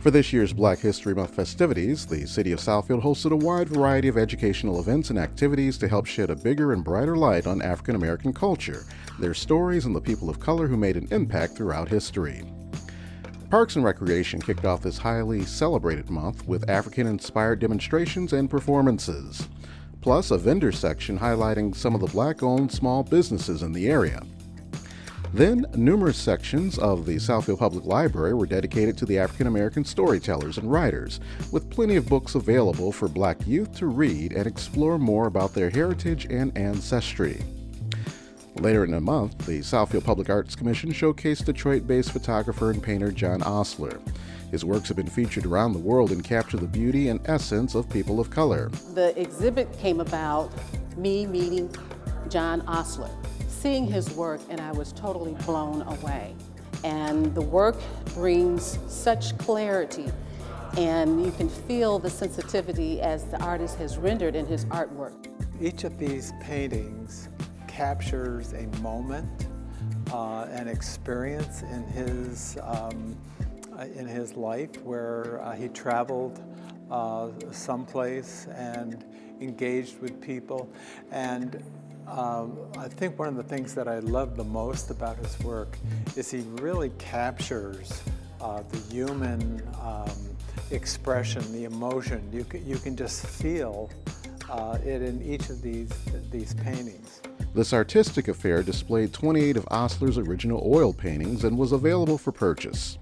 For this year's Black History Month festivities, the City of Southfield hosted a wide variety of educational events and activities to help shed a bigger and brighter light on African American culture, their stories, and the people of color who made an impact throughout history. Parks and Recreation kicked off this highly celebrated month with African-inspired demonstrations and performances, plus a vendor section highlighting some of the Black-owned small businesses in the area. Then, numerous sections of the Southfield Public Library were dedicated to the African American storytellers and writers, with plenty of books available for Black youth to read and explore more about their heritage and ancestry. Later in the month, the Southfield Public Arts Commission showcased Detroit-based photographer and painter John Osler. His works have been featured around the world and capture the beauty and essence of people of color. The exhibit came about me meeting John Osler, seeing his work, and I was totally blown away. And the work brings such clarity, and you can feel the sensitivity as the artist has rendered in his artwork. Each of these paintings captures a moment, an experience in his life where he traveled someplace and engaged with people. And I think one of the things that I love the most about his work is he really captures the human expression, the emotion. You can just feel it in each of these paintings. This artistic affair displayed 28 of Osler's original oil paintings and was available for purchase.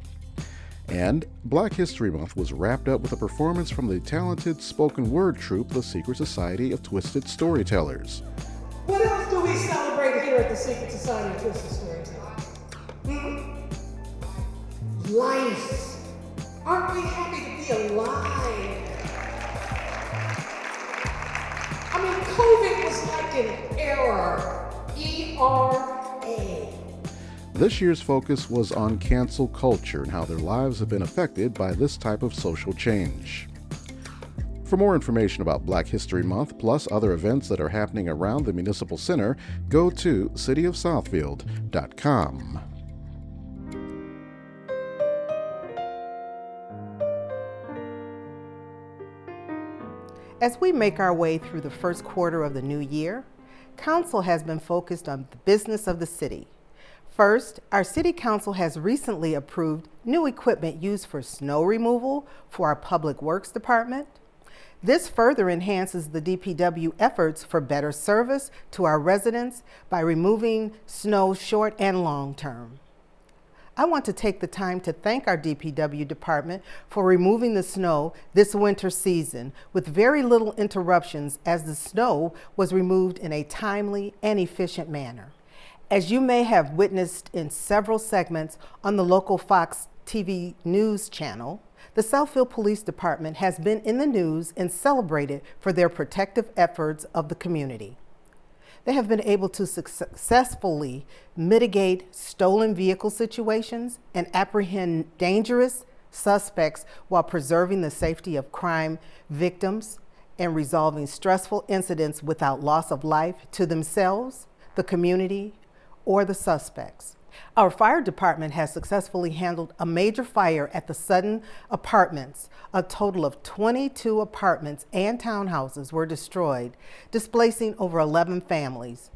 And Black History Month was wrapped up with a performance from the talented spoken word troupe, the Secret Society of Twisted Storytellers. What else do we celebrate here at the Secret Society of Twisted Storytellers? Life. Aren't we happy to be alive? I mean, COVID was like an error. E-R-A. This year's focus was on cancel culture and how their lives have been affected by this type of social change. For more information about Black History Month, plus other events that are happening around the Municipal Center, go to cityofsouthfield.com. As we make our way through the first quarter of the new year, Council has been focused on the business of the city. First, our City Council has recently approved new equipment used for snow removal for our Public Works Department. This further enhances the DPW efforts for better service to our residents by removing snow short and long term. I want to take the time to thank our DPW department for removing the snow this winter season with very little interruptions, as the snow was removed in a timely and efficient manner. As you may have witnessed in several segments on the local Fox TV news channel, the Southfield Police Department has been in the news and celebrated for their protective efforts of the community. They have been able to successfully mitigate stolen vehicle situations and apprehend dangerous suspects while preserving the safety of crime victims and resolving stressful incidents without loss of life to themselves, the community, or the suspects. Our fire department has successfully handled a major fire at the Sutton Apartments. A total of 22 apartments and townhouses were destroyed, displacing over 11 families,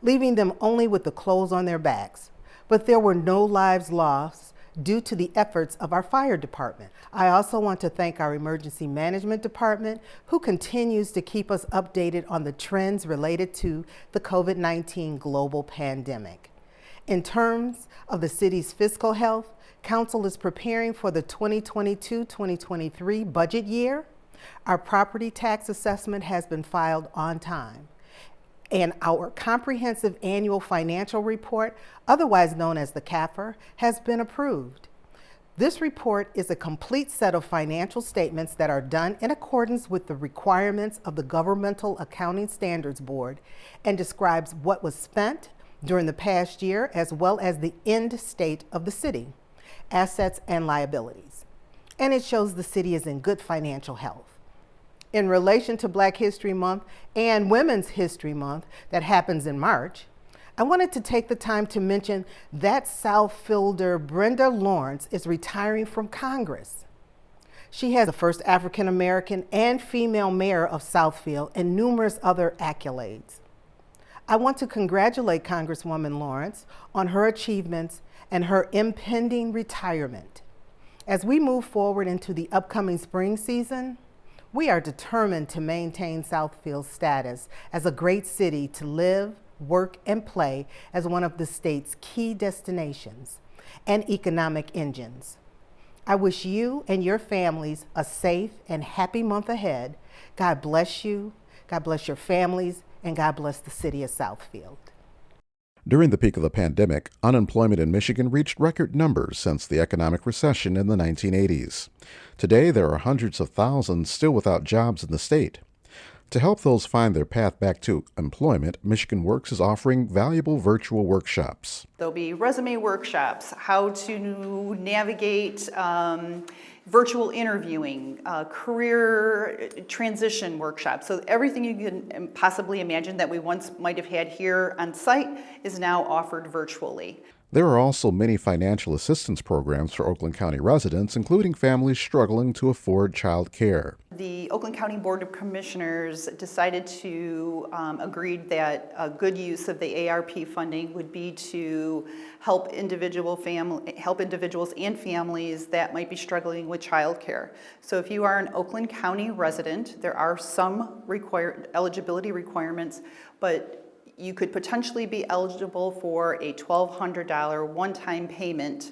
leaving them only with the clothes on their backs. But there were no lives lost due to the efforts of our fire department. I also want to thank our emergency management department, who continues to keep us updated on the trends related to the COVID-19 global pandemic. In terms of the city's fiscal health, Council is preparing for the 2022-2023 budget year. Our property tax assessment has been filed on time, and our comprehensive annual financial report, otherwise known as the CAFR, has been approved. This report is a complete set of financial statements that are done in accordance with the requirements of the Governmental Accounting Standards Board and describes what was spent during the past year, as well as the end state of the city, assets and liabilities. And it shows the city is in good financial health. In relation to Black History Month and Women's History Month that happens in March, I wanted to take the time to mention that Southfielder Brenda Lawrence is retiring from Congress. She has the first African American and female mayor of Southfield and numerous other accolades. I want to congratulate Congresswoman Lawrence on her achievements and her impending retirement. As we move forward into the upcoming spring season, we are determined to maintain Southfield's status as a great city to live, work, and play as one of the state's key destinations and economic engines. I wish you and your families a safe and happy month ahead. God bless you, God bless your families, and God bless the city of Southfield. During the peak of the pandemic, unemployment in Michigan reached record numbers since the economic recession in the 1980s. Today, there are hundreds of thousands still without jobs in the state. To help those find their path back to employment, Michigan Works is offering valuable virtual workshops. There'll be resume workshops, how to navigate virtual interviewing, career transition workshops. So everything you can possibly imagine that we once might have had here on site is now offered virtually. There are also many financial assistance programs for Oakland County residents, including families struggling to afford child care. The Oakland County Board of Commissioners decided to agreed that a good use of the ARP funding would be to help individuals and families that might be struggling with child care. So if you are an Oakland County resident, there are some eligibility requirements, but you could potentially be eligible for a $1,200 one-time payment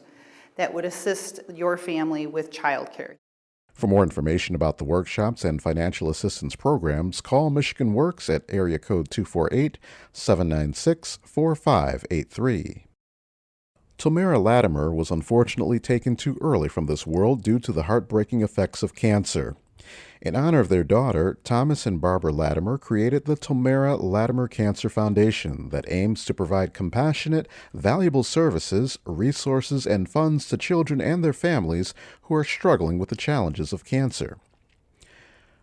that would assist your family with child care. For more information about the workshops and financial assistance programs, call Michigan Works at area code 248-796-4583. Tamara Latimer was unfortunately taken too early from this world due to the heartbreaking effects of cancer. In honor of their daughter, Thomas and Barbara Latimer created the Tamara Latimer Cancer Foundation that aims to provide compassionate, valuable services, resources, and funds to children and their families who are struggling with the challenges of cancer.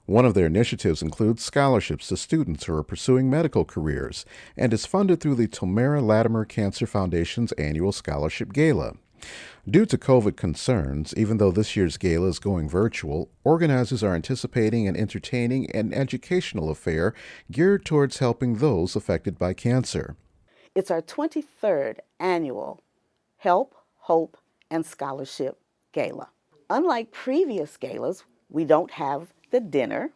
One of their initiatives includes scholarships to students who are pursuing medical careers and is funded through the Tamara Latimer Cancer Foundation's annual Scholarship Gala. Due to COVID concerns, even though this year's gala is going virtual, organizers are anticipating an entertaining and educational affair geared towards helping those affected by cancer. It's our 23rd annual Help, Hope, and Scholarship Gala. Unlike previous galas, we don't have the dinner,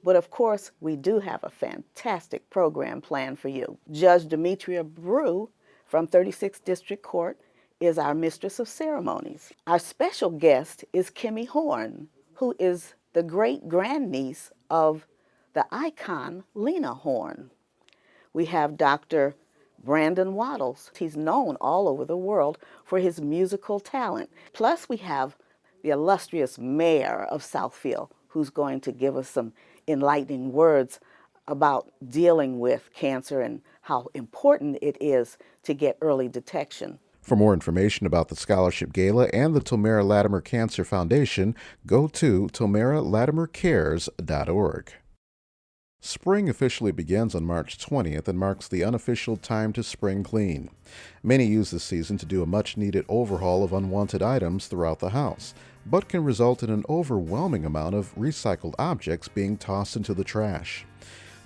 but of course we do have a fantastic program planned for you. Judge Demetria Brew from 36th District Court is our Mistress of Ceremonies. Our special guest is Kimmy Horn, who is the great-grandniece of the icon Lena Horne. We have Dr. Brandon Waddles. He's known all over the world for his musical talent. Plus we have the illustrious mayor of Southfield, who's going to give us some enlightening words about dealing with cancer and how important it is to get early detection. For more information about the Scholarship Gala and the Tamara Latimer Cancer Foundation, go to tamaralatimercares.org. Spring officially begins on March 20th and marks the unofficial time to spring clean. Many use this season to do a much-needed overhaul of unwanted items throughout the house, but can result in an overwhelming amount of recycled objects being tossed into the trash.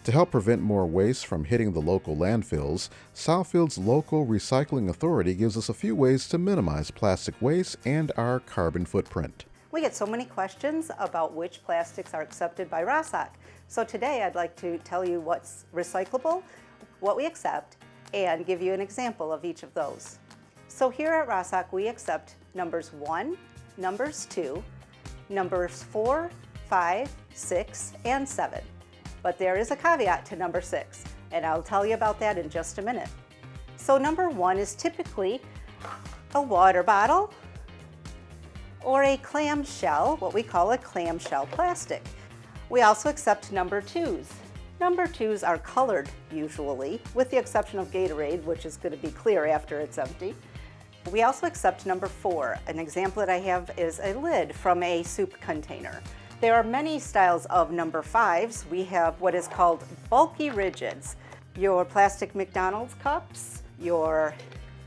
To help prevent more waste from hitting the local landfills, Southfield's local recycling authority gives us a few ways to minimize plastic waste and our carbon footprint. We get so many questions about which plastics are accepted by ROSAC. So today I'd like to tell you what's recyclable, what we accept, and give you an example of each of those. So here at ROSAC we accept numbers 1, numbers 2, numbers 4, 5, 6, and 7. But there is a caveat to number 6, and I'll tell you about that in just a minute. So number 1 is typically a water bottle or a clamshell, what we call a clamshell plastic. We also accept number 2s. Number 2s are colored usually, with the exception of Gatorade, which is going to be clear after it's empty. We also accept number 4. An example that I have is a lid from a soup container. There are many styles of number 5s. We have what is called bulky rigids, your plastic McDonald's cups, your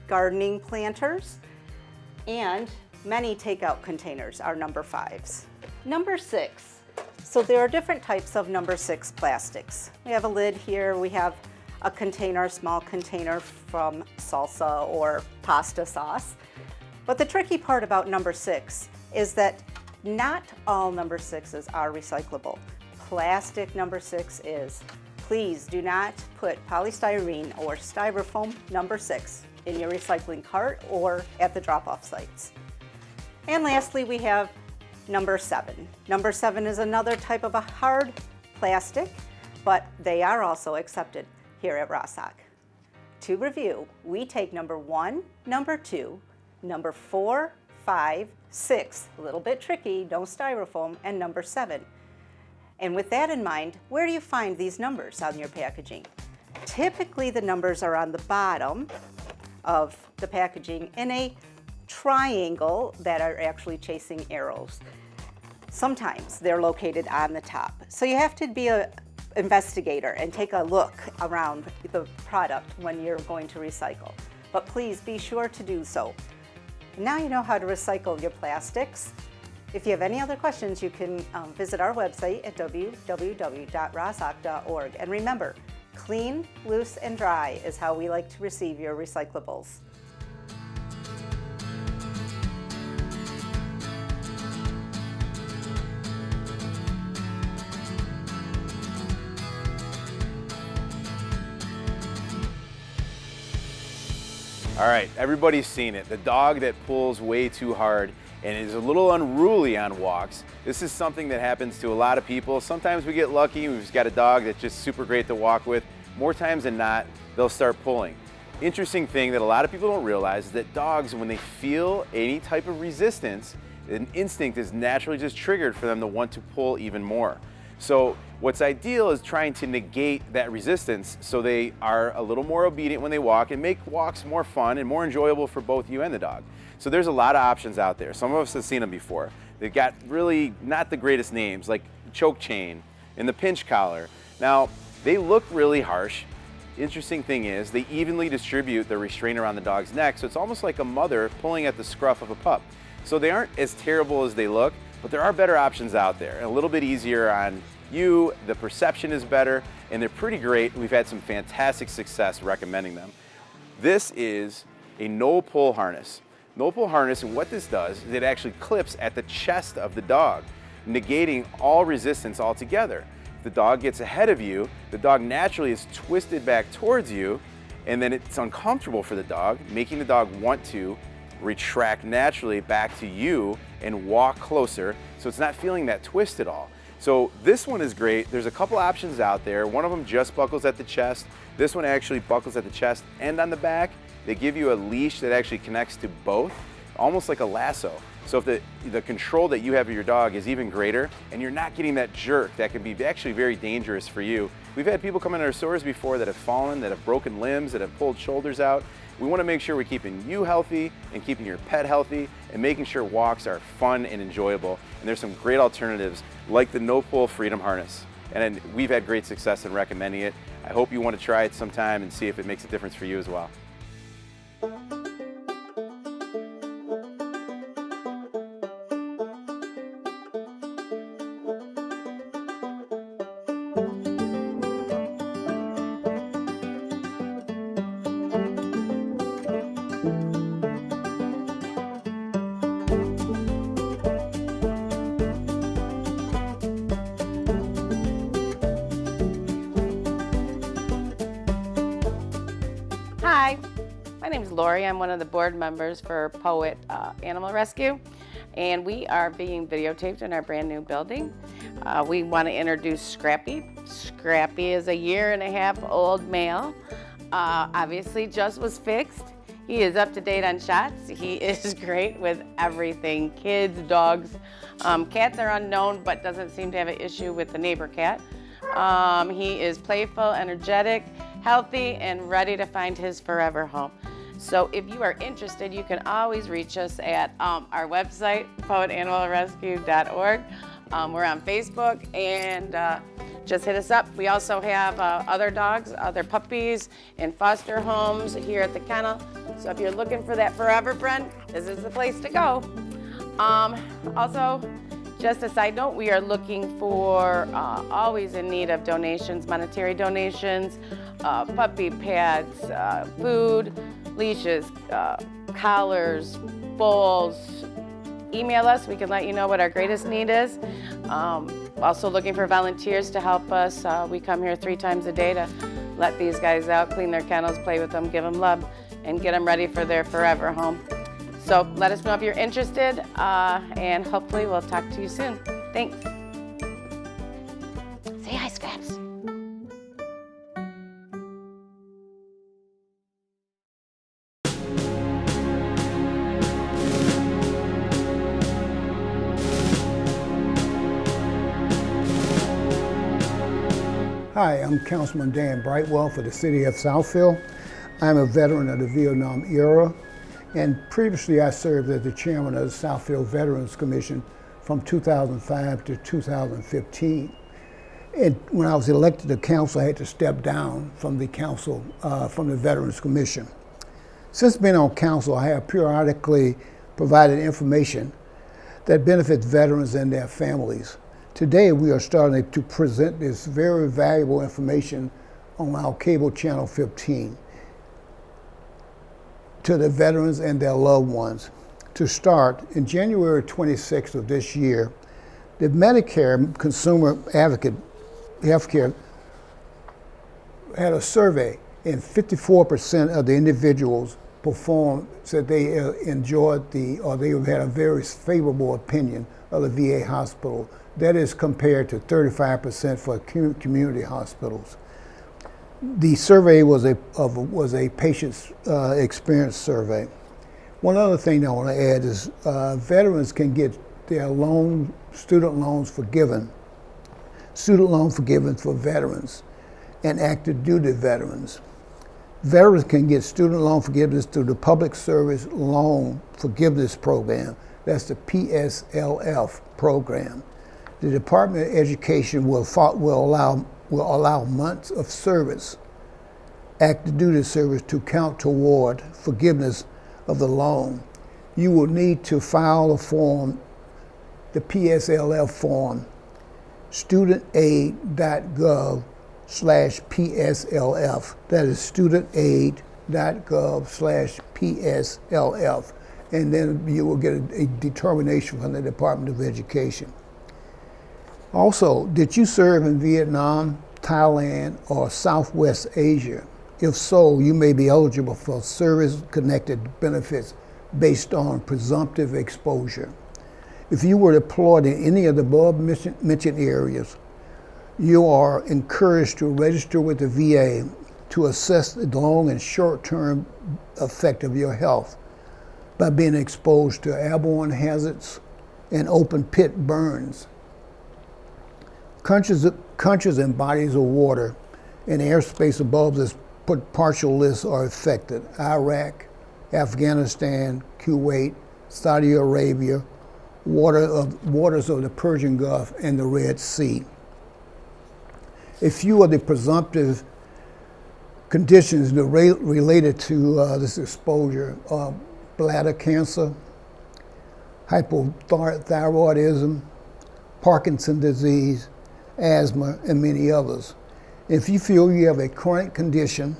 gardening planters, and many takeout containers are number 5s. Number 6. So there are different types of number 6 plastics. We have a lid here, we have a container, a small container from salsa or pasta sauce. But the tricky part about number 6 is that not all number 6s are recyclable. Plastic number 6 is. Please do not put polystyrene or styrofoam number 6 in your recycling cart or at the drop-off sites. And lastly, we have number 7. Number 7 is another type of a hard plastic, but they are also accepted here at Rossock. To review, we take number 1, number 2, number 4, 5, 6, a little bit tricky, no styrofoam, and number 7. And with that in mind, where do you find these numbers on your packaging? Typically, the numbers are on the bottom of the packaging in a triangle that are actually chasing arrows. Sometimes they're located on the top. So you have to be an investigator and take a look around the product when you're going to recycle. But please be sure to do so. Now you know how to recycle your plastics. If you have any other questions, you can visit our website at www.rossock.org. And remember, clean, loose, and dry is how we like to receive your recyclables. All right, everybody's seen it. The dog that pulls way too hard and is a little unruly on walks. This is something that happens to a lot of people. Sometimes we get lucky, we've got a dog that's just super great to walk with. More times than not, they'll start pulling. Interesting thing that a lot of people don't realize is that dogs, when they feel any type of resistance, an instinct is naturally just triggered for them to want to pull even more. So what's ideal is trying to negate that resistance so they are a little more obedient when they walk and make walks more fun and more enjoyable for both you and the dog. So there's a lot of options out there. Some of us have seen them before. They've got really not the greatest names, like choke chain and the pinch collar. Now, they look really harsh. Interesting thing is they evenly distribute the restraint around the dog's neck, so it's almost like a mother pulling at the scruff of a pup. So they aren't as terrible as they look, but there are better options out there, and a little bit easier on you, the perception is better, and they're pretty great. We've had some fantastic success recommending them. This is a no-pull harness. No-pull harness, and what this does is it actually clips at the chest of the dog, negating all resistance altogether. If the dog gets ahead of you, the dog naturally is twisted back towards you, and then it's uncomfortable for the dog, making the dog want to retract naturally back to you and walk closer, so it's not feeling that twist at all. So this one is great. There's a couple options out there. One of them just buckles at the chest. This one actually buckles at the chest and on the back. They give you a leash that actually connects to both, almost like a lasso. So if the control that you have of your dog is even greater and you're not getting that jerk, that can be actually very dangerous for you. We've had people come in our stores before that have fallen, that have broken limbs, that have pulled shoulders out. We want to make sure we're keeping you healthy and keeping your pet healthy and making sure walks are fun and enjoyable. And there's some great alternatives like the no-pull Freedom Harness. And we've had great success in recommending it. I hope you want to try it sometime and see if it makes a difference for you as well. Hi, my name is Lori. I'm one of the board members for Poet Animal Rescue, and we are being videotaped in our brand new building. We want to introduce Scrappy. Scrappy is a 1.5-year-old male. Obviously just was fixed. He is up to date on shots. He is great with everything, kids, dogs. Cats are unknown, but doesn't seem to have an issue with the neighbor cat. He is playful, energetic, healthy, and ready to find his forever home. So if you are interested, you can always reach us at our website, poetanimalrescue.org. We're on Facebook, and just hit us up. We also have other dogs, other puppies in foster homes here at the kennel. So if you're looking for that forever friend, this is the place to go. Also, Just a side note, we are looking for, always in need of donations, monetary donations, puppy pads, food, leashes, collars, bowls. Email us, we can let you know what our greatest need is. Also looking for volunteers to help us. We come here 3 times a day to let these guys out, clean their kennels, play with them, give them love, and get them ready for their forever home. So let us know if you're interested, and hopefully we'll talk to you soon. Thanks. Say hi, Scraps. Hi, I'm Councilman Dan Brightwell for the City of Southfield. I'm a veteran of the Vietnam era, and previously I served as the chairman of the Southfield Veterans Commission from 2005 to 2015. And when I was elected to council, I had to step down from the council, from the Veterans Commission. Since being on council, I have periodically provided information that benefits veterans and their families. Today, we are starting to present this very valuable information on our cable channel 15 to the veterans and their loved ones. To start, in January 26th of this year, the Medicare Consumer Advocate Healthcare had a survey, and 54% of the individuals said they enjoyed or they had a very favorable opinion of the VA hospital. That is compared to 35% for community hospitals. The survey was a patient's experience survey. One other thing I want to add is veterans can get their student loans forgiven for veterans and active duty veterans. Veterans can get student loan forgiveness through the Public Service Loan Forgiveness Program. That's the PSLF program. The Department of Education will allow months of service, active duty service, to count toward forgiveness of the loan. You will need to file a form, the PSLF form, studentaid.gov/PSLF. That is studentaid.gov/PSLF. And then you will get a determination from the Department of Education. Also, did you serve in Vietnam, Thailand, or Southwest Asia? If so, you may be eligible for service-connected benefits based on presumptive exposure. If you were deployed in any of the above mentioned areas, you are encouraged to register with the VA to assess the long and short-term effect of your health by being exposed to airborne hazards and open pit burns. Countries and bodies of water and airspace above this partial list are affected: Iraq, Afghanistan, Kuwait, Saudi Arabia, waters of the Persian Gulf, and the Red Sea. A few of the presumptive conditions related to this exposure are bladder cancer, hypothyroidism, Parkinson's disease, asthma, and many others. If you feel you have a chronic condition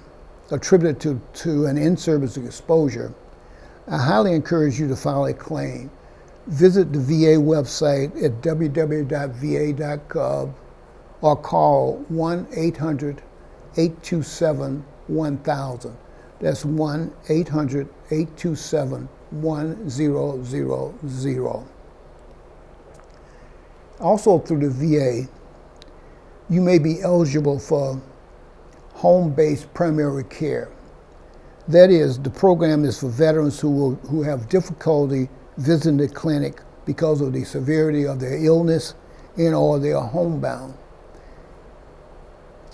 attributed to an in-service exposure, I highly encourage you to file a claim. Visit the VA website at www.va.gov or call 1-800-827-1000. That's 1-800-827-1000. Also through the VA, you may be eligible for home-based primary care. That is, the program is for veterans who have difficulty visiting the clinic because of the severity of their illness and or they are homebound.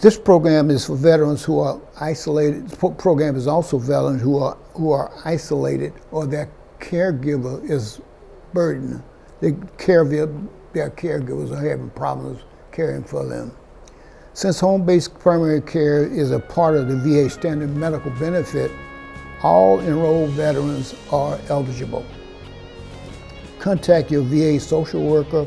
This program is for veterans who are isolated. This program is also veterans who are isolated or their caregiver is burdened. Their caregivers are having problems caring for them. Since home-based primary care is a part of the VA standard medical benefit, all enrolled veterans are eligible. Contact your VA social worker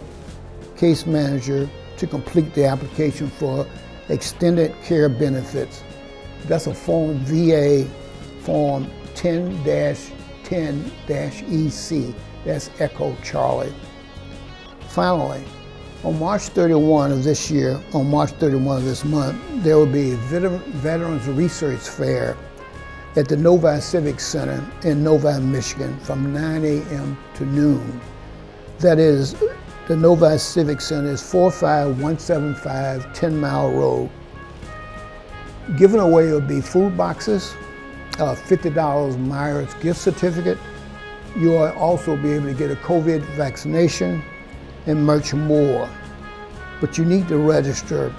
case manager to complete the application for extended care benefits. That's a form VA form 10-10-EC. That's Echo Charlie. Finally, on March 31 of this year, on March 31 of this month, there will be a Veterans Research Fair at the Novi Civic Center in Novi, Michigan from 9 a.m. to noon. That is, the Novi Civic Center is 45175 10 Mile Road. Given away will be food boxes, $50 Myers gift certificate. You'll also be able to get a COVID vaccination and much more. But you need to register.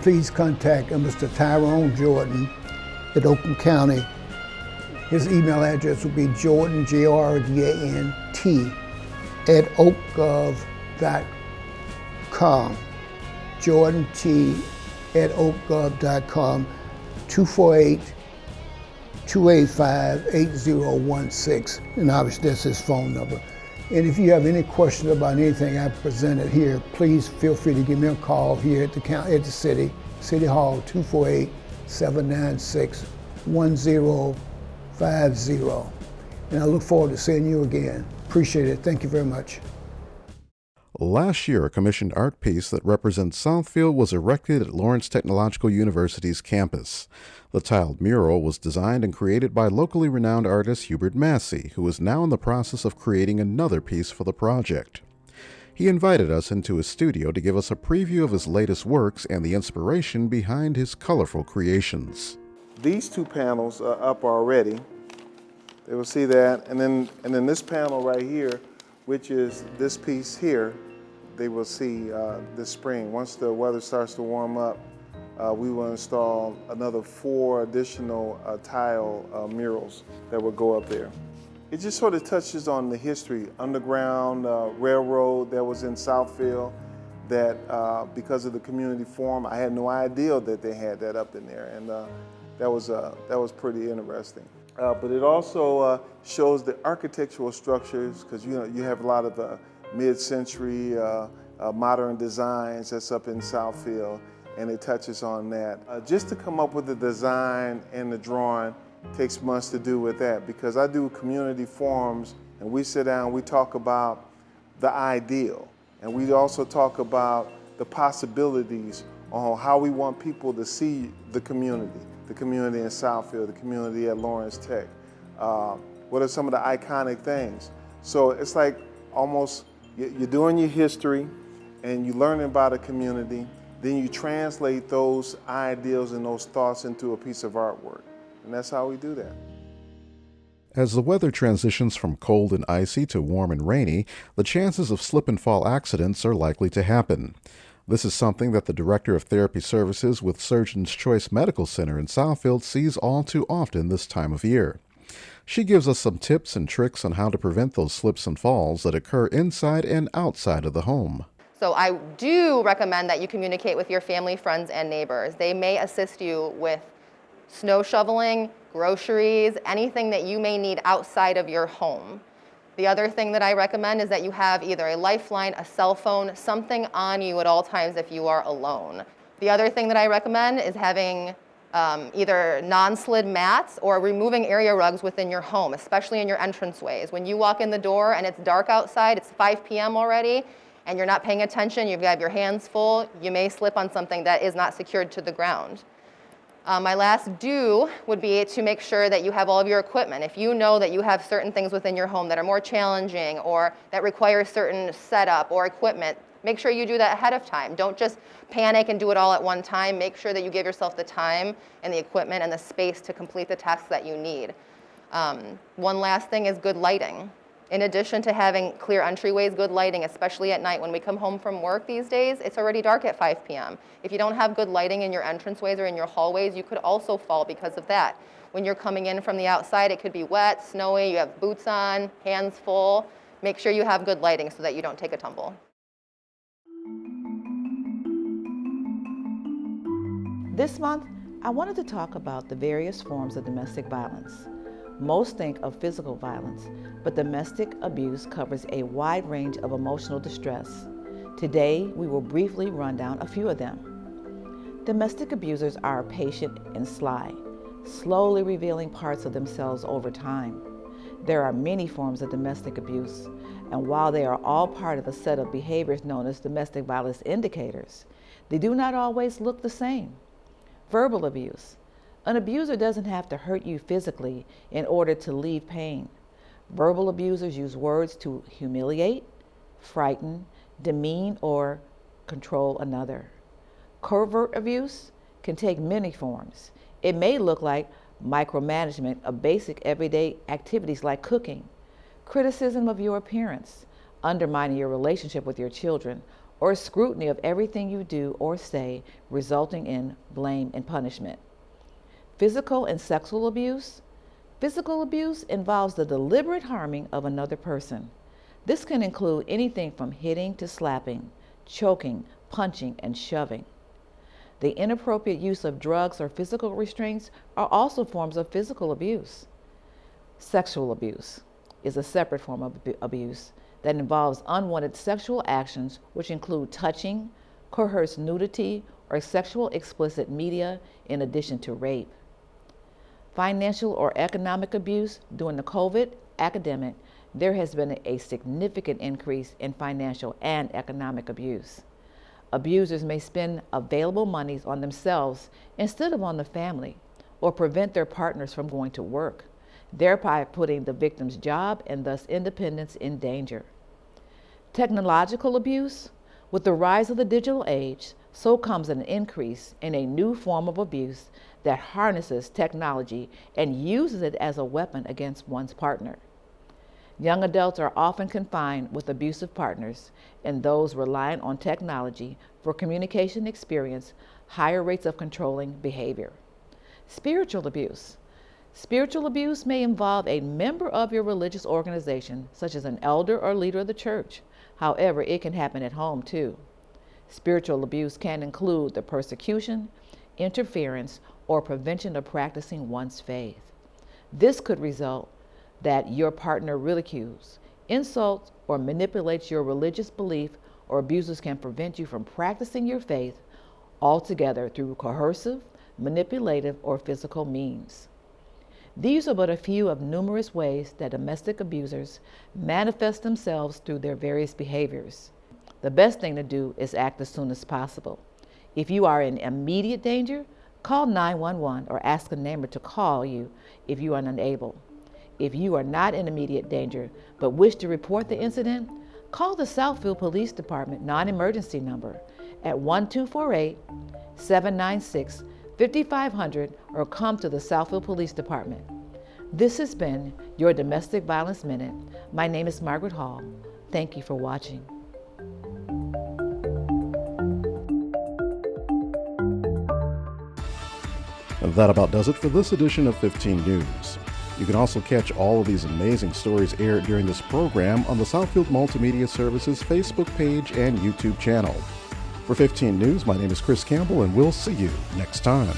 Please contact Mr. Tyrone Jordan at Oakland County. His email address will be Jordan, J-O-R-D-A-N-T, at oakgov.com. Jordan T at oakgov.com, 248-285-8016, and obviously that's his phone number. And if you have any questions about anything I presented here, please feel free to give me a call here at the City Hall, 248-796-1050. And I look forward to seeing you again. Appreciate it. Thank you very much. Last year, a commissioned art piece that represents Southfield was erected at Lawrence Technological University's campus. The tiled mural was designed and created by locally renowned artist Hubert Massey, who is now in the process of creating another piece for the project. He invited us into his studio to give us a preview of his latest works and the inspiration behind his colorful creations. These two panels are up already. They will see that, and then this panel right here, which is this piece here, they will see this spring. Once the weather starts to warm up, we will install another 4 additional tile murals that will go up there. It just sort of touches on the history, Underground Railroad that was in Southfield, that because of the community forum, I had no idea that they had that up in there, and that was pretty interesting. But it also shows the architectural structures, because you have a lot of mid-century modern designs that's up in Southfield, and it touches on that. Just to come up with the design and the drawing takes months to do with that, because I do community forums and we sit down, we talk about the ideal, and we also talk about the possibilities on how we want people to see the community in Southfield, the community at Lawrence Tech. What are some of the iconic things? So it's like almost you're doing your history and you're learning about a community, then you translate those ideals and those thoughts into a piece of artwork. And that's how we do that. As the weather transitions from cold and icy to warm and rainy, the chances of slip and fall accidents are likely to happen. This is something that the Director of Therapy Services with Surgeon's Choice Medical Center in Southfield sees all too often this time of year. She gives us some tips and tricks on how to prevent those slips and falls that occur inside and outside of the home. So I do recommend that you communicate with your family, friends, and neighbors. They may assist you with snow shoveling, groceries, anything that you may need outside of your home. The other thing that I recommend is that you have either a lifeline, a cell phone, something on you at all times if you are alone. The other thing that I recommend is having either non-slid mats or removing area rugs within your home, especially in your entranceways. When you walk in the door and it's dark outside, it's 5 p.m. already, and you're not paying attention, you've got your hands full, you may slip on something that is not secured to the ground. My last do would be to make sure that you have all of your equipment. If you know that you have certain things within your home that are more challenging or that require certain setup or equipment, make sure you do that ahead of time. Don't just panic and do it all at one time. Make sure that you give yourself the time and the equipment and the space to complete the tasks that you need. One last thing is good lighting. In addition to having clear entryways, good lighting, especially at night. When we come home from work these days, it's already dark at 5 p.m. If you don't have good lighting in your entranceways or in your hallways, you could also fall because of that. When you're coming in from the outside, it could be wet, snowy, you have boots on, hands full. Make sure you have good lighting so that you don't take a tumble. This month, I wanted to talk about the various forms of domestic violence. Most think of physical violence, but domestic abuse covers a wide range of emotional distress. Today, we will briefly run down a few of them. Domestic abusers are patient and sly, slowly revealing parts of themselves over time. There are many forms of domestic abuse, and while they are all part of a set of behaviors known as domestic violence indicators, they do not always look the same. Verbal abuse. An abuser doesn't have to hurt you physically in order to leave pain. Verbal abusers use words to humiliate, frighten, demean, or control another. Covert abuse can take many forms. It may look like micromanagement of basic everyday activities like cooking, criticism of your appearance, undermining your relationship with your children, or scrutiny of everything you do or say, resulting in blame and punishment. Physical and sexual abuse. Physical abuse involves the deliberate harming of another person. This can include anything from hitting to slapping, choking, punching, and shoving. The inappropriate use of drugs or physical restraints are also forms of physical abuse. Sexual abuse is a separate form of abuse that involves unwanted sexual actions, which include touching, coerced nudity, or sexual explicit media, in addition to rape. Financial or economic abuse. During the COVID epidemic, there has been a significant increase in financial and economic abuse. Abusers may spend available monies on themselves instead of on the family, or prevent their partners from going to work, thereby putting the victim's job and thus independence in danger. Technological abuse. With the rise of the digital age, so comes an increase in a new form of abuse that harnesses technology and uses it as a weapon against one's partner. Young adults are often confined with abusive partners, and those relying on technology for communication experience higher rates of controlling behavior. Spiritual abuse. Spiritual abuse may involve a member of your religious organization, such as an elder or leader of the church. However, it can happen at home too. Spiritual abuse can include the persecution, interference, or prevention of practicing one's faith. This could result that your partner ridicules, insults, or manipulates your religious belief, or abusers can prevent you from practicing your faith altogether through coercive, manipulative, or physical means. These are but a few of numerous ways that domestic abusers manifest themselves through their various behaviors. The best thing to do is act as soon as possible. If you are in immediate danger, call 911 or ask a neighbor to call you if you are unable. If you are not in immediate danger but wish to report the incident, call the Southfield Police Department non-emergency number at 1248-796-5500 or come to the Southfield Police Department. This has been your Domestic Violence Minute. My name is Margaret Hall. Thank you for watching. That about does it for this edition of 15 News. You can also catch all of these amazing stories aired during this program on the Southfield Multimedia Services Facebook page and YouTube channel. For 15 News, my name is Chris Campbell, and we'll see you next time.